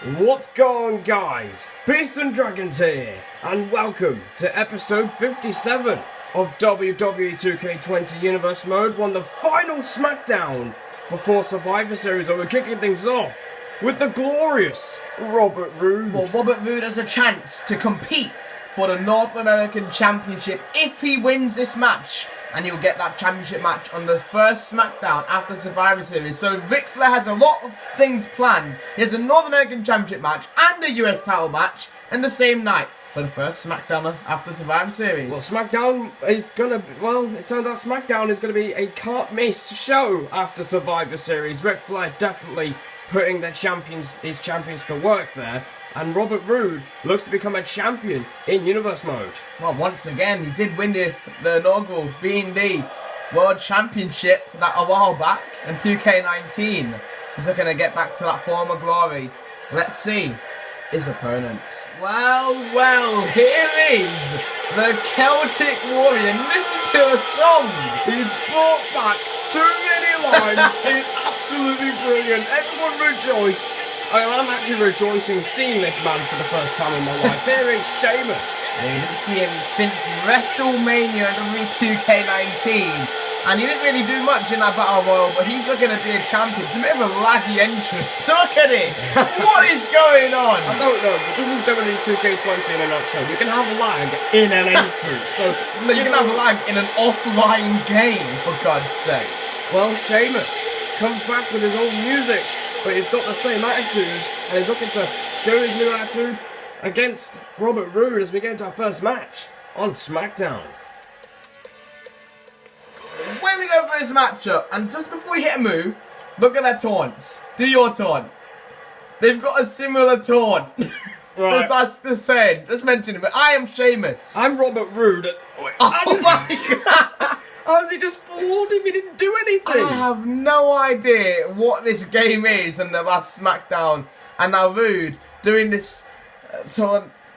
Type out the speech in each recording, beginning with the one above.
What's going on, guys? Beasts and Dragons here, and welcome to episode 57 of WWE 2K20 Universe Mode 1, the final SmackDown before Survivor Series, and we're kicking things off with the glorious Robert Roode. Well, Robert Roode has a chance to compete for the North American Championship if he wins this match. And he'll get that championship match on the first SmackDown after Survivor Series. So Ric Flair has a lot of things planned. He has a North American Championship match and a US title match in the same night for the first SmackDown after Survivor Series. Well, SmackDown is gonna be, it turns out SmackDown is gonna be a can't miss show after Survivor Series. Ric Flair definitely putting his champions to work there. And Robert Roode looks to become a champion in Universe Mode. Well, once again, he did win the inaugural B&D World Championship a while back in 2K19. He's looking to get back to that former glory. Let's see his opponent. Well, here is the Celtic Warrior. Listen to a song. He's brought back too many lines. It's absolutely brilliant. Everyone rejoice. I'm actually rejoicing seeing this man for the first time in my life. Here is Sheamus. You didn't see him since WrestleMania WWE 2K19. And he didn't really do much in that Battle Royal, but he's looking to be a champion. It's a bit of a laggy entrance. Look at it! What is going on? I don't know, but this is WWE 2K20 in a nutshell. You can have lag in an entrance, so... No, you can have lag in an offline game, for God's sake. Well, Sheamus comes back with his old music, but he's got the same attitude, and he's looking to show his new attitude against Robert Roode as we get into our first match on SmackDown. When we go for this matchup, and just before you hit a move, look at their taunts. Do your taunt. They've got a similar taunt. Right. That's the same. Just mention it, but I am Sheamus. I'm Robert Roode. Oh my God. How has he just floored him? He didn't do anything. I have no idea what this game is on the last SmackDown. And now Roode doing this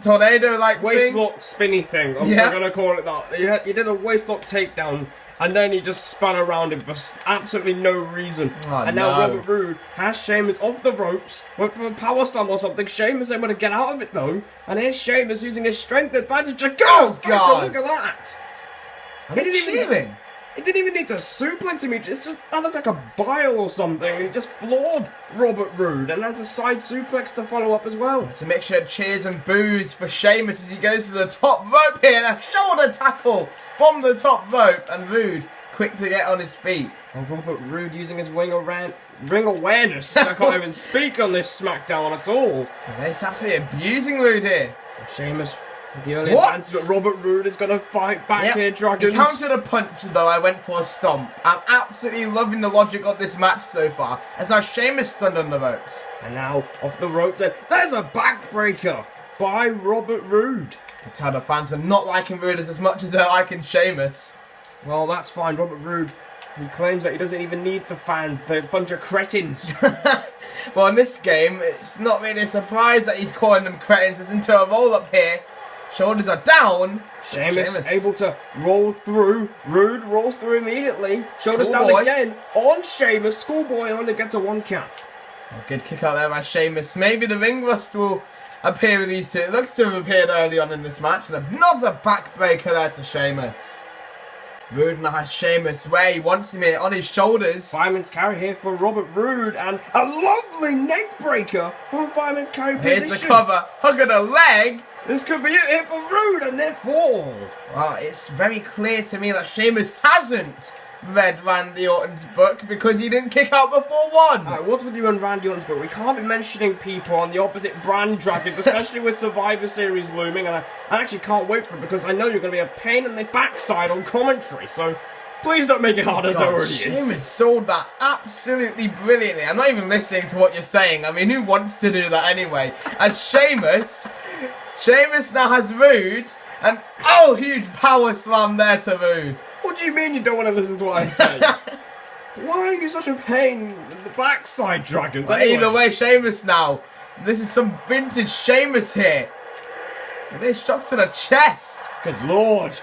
tornado-like Waist thing. lock spinny thing. I'm Yeah. going to call it that. He did a waist lock takedown, and then he just spun around him for absolutely no reason. Oh, and now no. Robert Roode has Sheamus off the ropes, went for a power slam or something. Sheamus able to get out of it though. And here's Sheamus using his strength advantage to go. Oh, God. Look at that. Are they cheering? He didn't even need to suplex him. That looked like a bile or something. He just floored Robert Roode, and that's a side suplex to follow up as well. It's a mixture of cheers and boos for Sheamus as he goes to the top rope here, and a shoulder tackle from the top rope, and Roode quick to get on his feet. Oh, Robert Roode using his ring awareness. I can't even speak on this SmackDown at all. They're absolutely abusing Roode here. Sheamus with the early What? advance, but Robert Roode is going to fight back here, Dragons. He countered a punch, though. I went for a stomp. I'm absolutely loving the logic of this match so far. As now Sheamus stunned on the ropes. And now off the ropes, there's a backbreaker by Robert Roode. I can tell the fans are not liking Roode as much as they're liking Sheamus. Well, that's fine. Robert Roode, he claims that he doesn't even need the fans. They're a bunch of cretins. Well, in this game, it's not really a surprise that he's calling them cretins. It's into a roll-up here. Shoulders are down. Sheamus able to roll through. Roode rolls through immediately. Shoulders down Schoolboy. again on Sheamus. Schoolboy only gets a 1 count. A good kick out there by Sheamus. Maybe the ring rust will appear with these two. It looks to have appeared early on in this match. And another backbreaker there to Sheamus. Roode now has Sheamus where he wants him here on his shoulders. Fireman's carry here for Robert Roode, and a lovely neck breaker from Fireman's carry position. Here's the cover. Hook of the leg. This could be it here for Roode, and they fall. Well, it's very clear to me that Sheamus hasn't read Randy Orton's book because he didn't kick out before one. What's with you and Randy Orton's book? We can't be mentioning people on the opposite brand, Dragons, especially with Survivor Series looming, and I actually can't wait for it because I know you're going to be a pain in the backside on commentary, so please don't make it hard as it already is. Sheamus sold that absolutely brilliantly. I'm not even listening to what you're saying. I mean, who wants to do that anyway? And Sheamus now has Roode, and huge power slam there to Roode. What do you mean you don't want to listen to what I say? Why are you such a pain in the backside, Dragons? But either way, Sheamus now. This is some vintage Sheamus here. And there's shots to the chest. Good lord.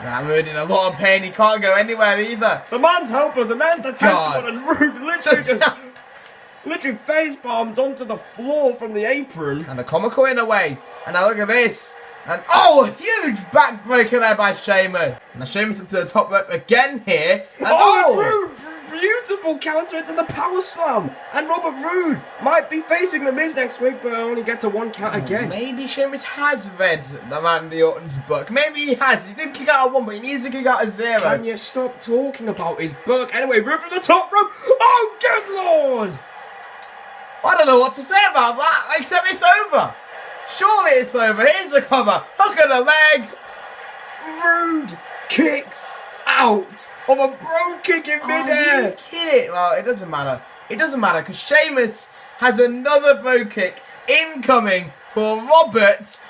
I'm Roode in a lot of pain. He can't go anywhere either. The man's helpless, and there's the 10th one, and Roode literally just literally face bombed onto the floor from the apron. And a comical in a way. And now look at this. And oh, a huge backbreaker there by Sheamus. Now Sheamus up to the top rope again here. And Rude! Beautiful counter into the power slam. And Robert Roode might be facing the Miz next week, but only gets a 1 count again. Maybe Sheamus has read the Randy Orton's book. Maybe he has. He did kick out a 1, but he needs to kick out a 0. Can you stop talking about his book? Anyway, Roode from the top rope. Oh, good lord! I don't know what to say about that, except it's over. Surely it's over. Here's the cover. Hook of the leg. Roode kicks out of a bro kick in midair. Are you kidding? Well, it doesn't matter. It doesn't matter because Sheamus has another bro kick incoming for Robert.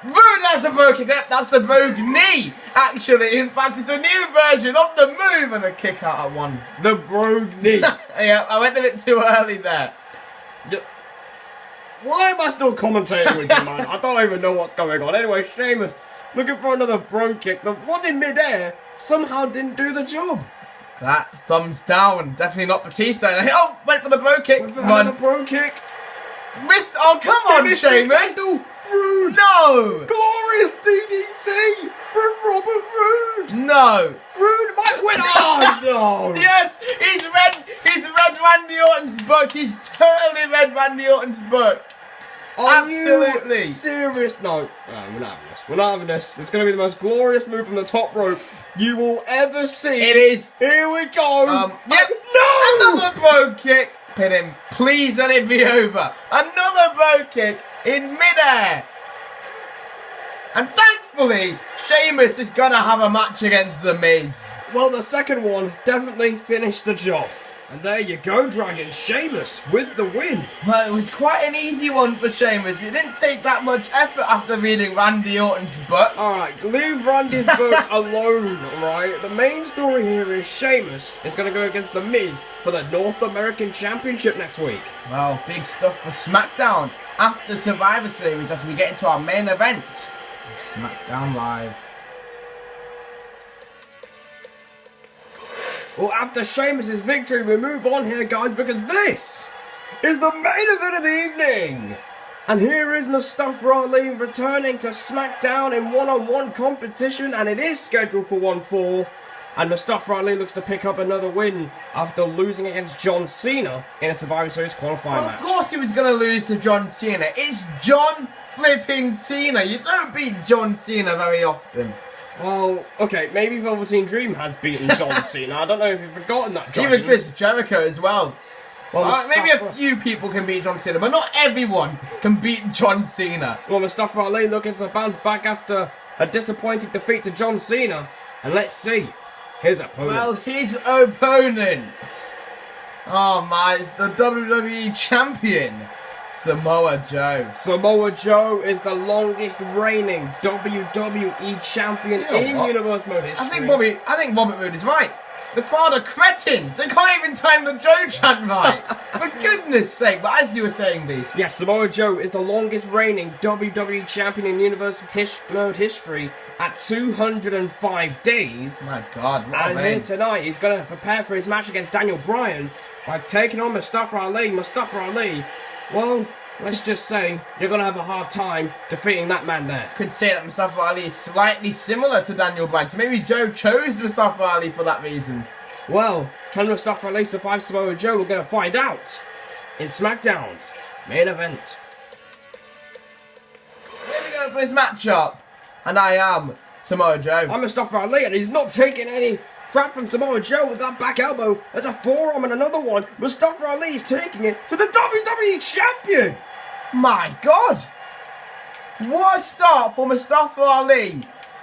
Roode has a bro kick. That's the brogue knee, actually. In fact, it's a new version of the move and a kick out at 1. The brogue knee. Yeah, I went a bit too early there. Why am I still commentating with you, man? I don't even know what's going on. Anyway, Sheamus looking for another bro kick. The one in midair somehow didn't do the job. That's thumbs down. Definitely not Batista. Oh, went for the bro kick. Run. The bro kick. Missed. Oh, come on, Sheamus. Roode. No. Glorious DDT from Robert Roode. No. Roode might win. Oh, no. Yes, he's read Randy Orton's book. He's totally read Randy Orton's book. Absolutely. You serious? No, we're not having this. We're not having this. It's going to be the most glorious move from the top rope you will ever see. It is. Here we go. Yep. No! Another bro kick. Pin him. Please let it be over. Another bro kick in midair. And thankfully, Sheamus is going to have a match against The Miz. Well, the second one definitely finished the job. And there you go, Dragon. Sheamus with the win. Well, it was quite an easy one for Sheamus. It didn't take that much effort after reading Randy Orton's book. Alright, leave Randy's book alone, alright? The main story here is Sheamus is going to go against The Miz for the North American Championship next week. Well, big stuff for SmackDown after Survivor Series as we get into our main event. SmackDown Live. Well, after Sheamus' victory, we move on here, guys, because this is the main event of the evening. And here is Mustafa Ali returning to SmackDown in one-on-one competition, and it is scheduled for 1-4. And Mustafa Ali looks to pick up another win after losing against John Cena in a Survivor Series qualifying match. Of course he was going to lose to John Cena. It's John flipping Cena. You don't beat John Cena very often. Well, okay, maybe Velveteen Dream has beaten John Cena. I don't know if you've forgotten that, John. Even Chris Jericho as well. Well, maybe a few people can beat John Cena, but not everyone can beat John Cena. Well, Mustafa Ali looking to bounce back after a disappointing defeat to John Cena. And let's see his opponent. Well, his opponent. Oh my, it's the WWE Champion, Samoa Joe. Samoa Joe is the longest reigning WWE champion in Universe Mode history. I think Robert Roode is right. The crowd are cretins. They can't even time the Joe chant right. For goodness sake. But as you were saying, Beast. Yes, Samoa Joe is the longest reigning WWE champion in Universe Mode history at 205 days. My God, what and here tonight, he's going to prepare for his match against Daniel Bryan by taking on Mustafa Ali. Mustafa Ali, well, let's just say you're going to have a hard time defeating that man there. Could say that Mustafa Ali is slightly similar to Daniel Bryan, so maybe Joe chose Mustafa Ali for that reason. Well, can Mustafa Ali survive Samoa Joe? We're going to find out in SmackDown's main event. Here we go for this matchup. And I am Samoa Joe. I'm Mustafa Ali, and he's not taking any crap from Samoa Joe with that back elbow. There's a forearm and another one. Mustafa Ali is taking it to the WWE Champion. My God. What a start for Mustafa Ali.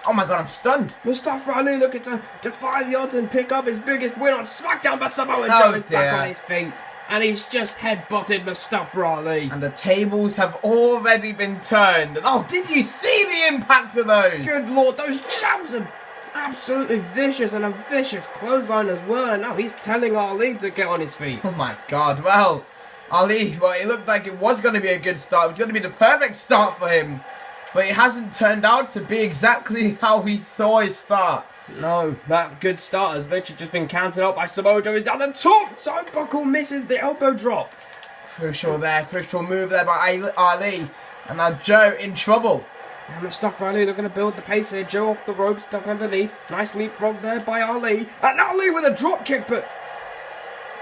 Oh my God, I'm stunned. Mustafa Ali looking to defy the odds and pick up his biggest win on SmackDown, but Samoa Joe is back on his feet. And he's just headbutted Mustafa Ali. And the tables have already been turned. And oh, did you see the impact of those? Good Lord, those jabs are absolutely vicious, and a vicious clothesline as well. And now he's telling Ali to get on his feet. Oh my God, well, Ali, well, it looked like it was going to be a good start. It was going to be the perfect start for him. But it hasn't turned out to be exactly how he saw his start. No, that good start has literally just been counted up by Samoa Joe. He's at the top. Turnbuckle misses the elbow drop. Crucial move there by Ali. And now Joe in trouble. Now Mustafa Ali looking to build the pace here. Joe off the ropes, stuck underneath. Nice leapfrog there by Ali. And Ali with a drop kick, but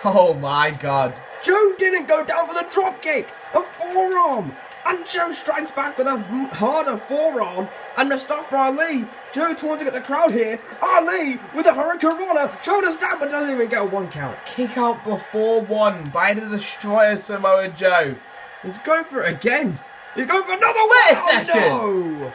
Oh my god. Joe didn't go down for the drop kick. A forearm. And Joe strikes back with a harder forearm. And Mustafa Ali, Joe trying to get the crowd here. Ali with a Hurricane Runner. Shoulders down but doesn't even get a 1 count. Kick out before 1 by the Destroyer Samoa Joe. He's going for it again. He's going for another Wait a one. second. No.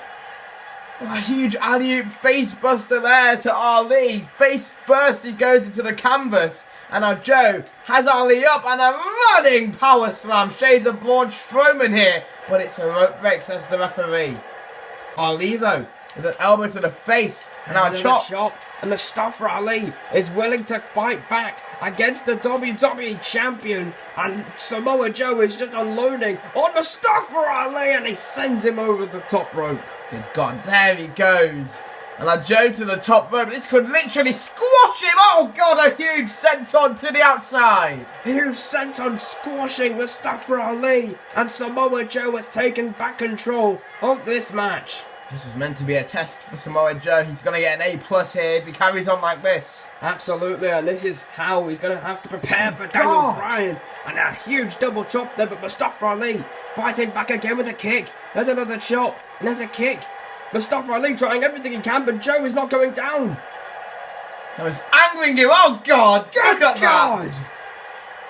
A huge alley-oop face buster there to Ali. Face first he goes into the canvas. And now Joe has Ali up and a running power slam. Shades of Braun Strowman here. But it's a rope break, says the referee. Ali though, with an elbow to the face. And now a chop. And Mustafa Ali is willing to fight back against the WWE Champion. And Samoa Joe is just unloading on Mustafa Ali. And he sends him over the top rope. Good God, there he goes. And now Joe to the top rope. This could literally squash him. Oh God, a huge senton to the outside. Huge senton squashing Mustafa Ali. And Samoa Joe has taken back control of this match. This was meant to be a test for Samoa Joe. He's going to get an A+ here if he carries on like this. Absolutely, and this is how he's going to have to prepare for Daniel Bryan. And a huge double chop there, but Mustafa Ali fighting back again with a kick. There's another chop, and there's a kick. Mustafa Ali trying everything he can, but Joe is not going down. So he's angering him. Oh God, look at that.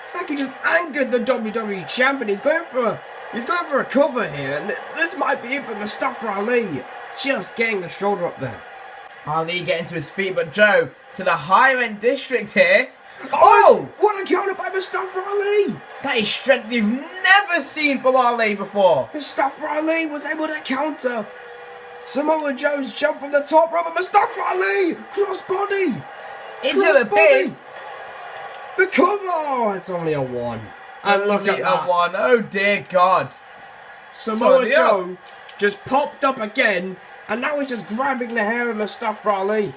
It's like he just angered the WWE Champion. He's going for a cover here, and this might be it for Mustafa Ali. Just getting the shoulder up there. Ali getting to his feet, but Joe to the higher end district here. Oh! What a counter by Mustafa Ali! That is strength you've never seen from Ali before. Mustafa Ali was able to counter Samoa Joe's jump from the top rope, and Mustafa Ali crossbody into the pin. The cover. Oh, it's only a 1. And look at that. A 1. Oh dear God. Samoa Joe just popped up again, and now he's just grabbing the hair of Mustafa Ali.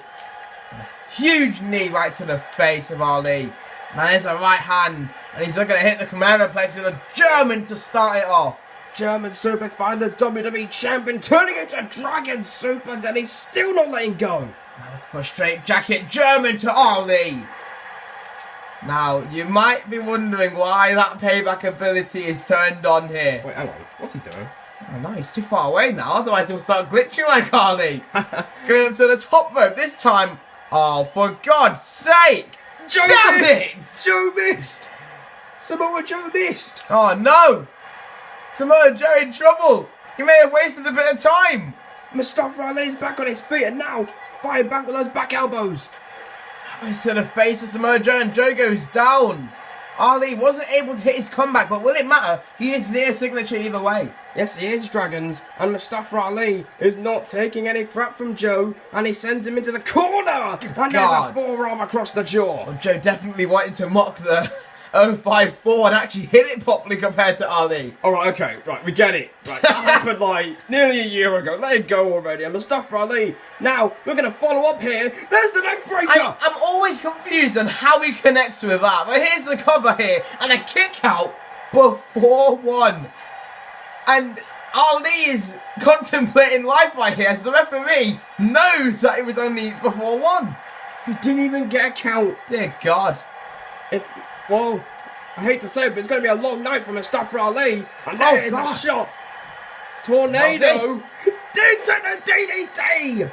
Huge knee right to the face of Ali. Now there's a right hand, and he's looking to hit the Commando Plex with a German to start it off. German suplex by the WWE Champion, turning into a Dragon suplex, and he's still not letting go. Now looking for a straight jacket, German to Ali. Now, you might be wondering why that payback ability is turned on here. Wait, hang on. What's he doing? Oh no, he's too far away now, otherwise he'll start glitching like Ali. Going up to the top rope this time. Oh, for God's sake! Joe Damn missed! it! Joe missed! Samoa Joe missed! Oh no! Samoa Joe in trouble! He may have wasted a bit of time! Mustafa Ali's back on his feet and now fighting back with those back elbows. Elbows to the face of Samoa Joe and Joe goes down. Ali wasn't able to hit his comeback, but will it matter? He is near signature either way. Yes, he is, Dragons, and Mustafa Ali is not taking any crap from Joe, and he sends him into the corner, and there's a forearm across the jaw. Well, Joe definitely wanted to mock the 054 and actually hit it properly compared to Ali. Alright, okay, right, we get it. Right, that happened like nearly a year ago. Let it go already. And Mustafa Ali, now we're going to follow up here. There's the neck breaker. I'm always confused on how he connects with that. But here's the cover here and a kick out before 1. And Ali is contemplating life right here as the referee knows that it was only before 1. He didn't even get a count. Dear God. Well, I hate to say it, but it's going to be a long night for Mustafa Ali. And there is a shot. Tornado. Into the DDT.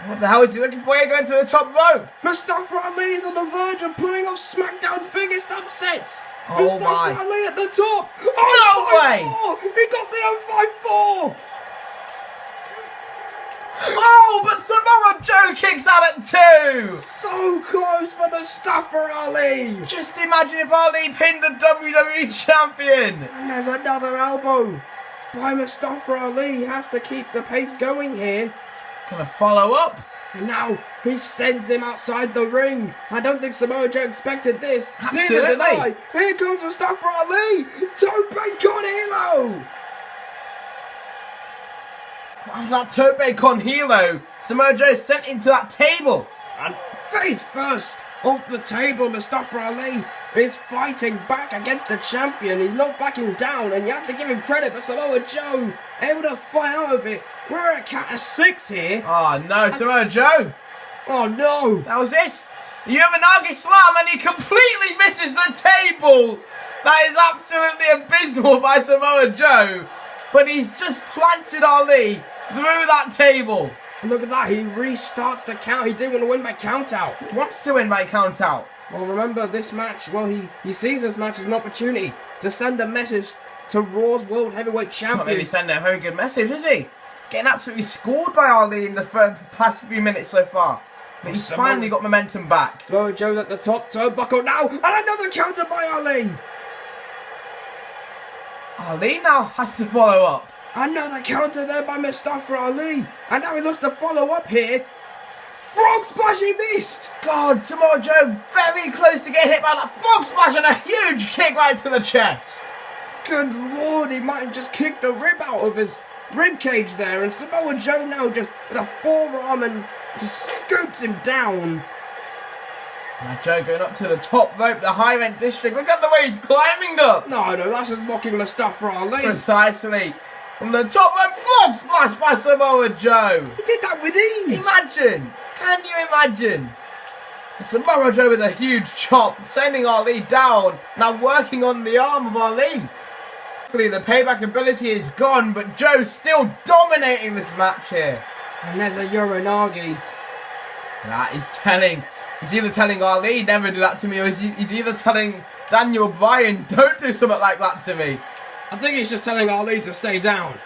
What the hell is he looking for here going to the top rope? Mustafa Ali is on the verge of pulling off SmackDown's biggest upsets. Oh Mustafa Ali at the top. Oh, no way. He got the 054. Oh, but Samoa Joe kicks out at 2! So close for Mustafa Ali! Just imagine if Ali pinned the WWE Champion! And there's another elbow by Mustafa Ali. He has to keep the pace going here. Gonna follow up. And now he sends him outside the ring. I don't think Samoa Joe expected this. Absolutely. Neither did I. Here comes Mustafa Ali. Tope con hilo. After that Tope con hilo, Samoa Joe sent into that table. And face first off the table. Mustafa Ali is fighting back against the champion. He's not backing down, and you have to give him credit. But Samoa Joe able to fight out of it. We're at a count of 6 here. Oh no, Samoa Joe! Oh no! That was this. You have an Uranage slam, and he completely misses the table. That is absolutely abysmal by Samoa Joe. But he's just planted Ali through that table. And look at that, he restarts the count. He did want to win by count out. He wants to win by count out. Well, remember this match, well, he sees this match as an opportunity to send a message to Raw's World Heavyweight He's not Champion. really sending a very good message, is he? Getting absolutely scored by Ali in the past few minutes so far. But he's finally got momentum back. Samoa Joe's at the top turnbuckle now, and another counter by Ali. Ali now has to follow up. Another counter there by Mustafa Ali. And now he looks to follow up here. Frog splash, he missed. God, Samoa Joe very close to getting hit by that frog splash and a huge kick right to the chest. Good lord, he might have just kicked the rib out of his rib cage there. And Samoa Joe now just with a forearm and just scoops him down. Now Joe going up to the top rope, the high rent district. Look at the way he's climbing up. No, that's just mocking Mustafa Ali. Precisely. From the top rope, frog splash by Samoa Joe. He did that with ease. Imagine. Can you imagine? Samoa Joe with a huge chop, sending Ali down. Now working on the arm of Ali. Hopefully the payback ability is gone, but Joe's still dominating this match here. And there's a Uranage. That is telling. He's either telling Ali, never do that to me, or he's either telling Daniel Bryan, don't do something like that to me. I think he's just telling Ali to stay down.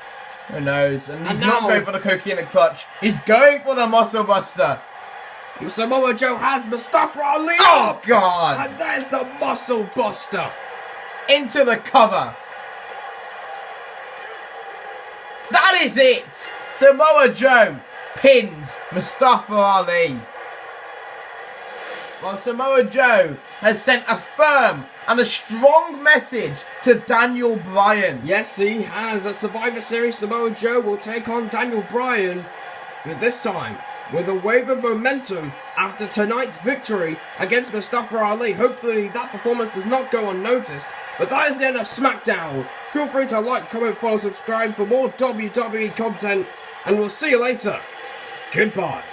Who knows? And he's now, not going for the coquina clutch. He's going for the muscle buster. Samoa Joe has Mustafa Ali. Oh, God. And there's the muscle buster. Into the cover. That is it. Samoa Joe pins Mustafa Ali. Well, Samoa Joe has sent a firm and a strong message to Daniel Bryan. Yes, he has. At Survivor Series, Samoa Joe will take on Daniel Bryan. But this time, with a wave of momentum after tonight's victory against Mustafa Ali. Hopefully that performance does not go unnoticed. But that is the end of SmackDown. Feel free to like, comment, follow, subscribe for more WWE content. And we'll see you later. Goodbye.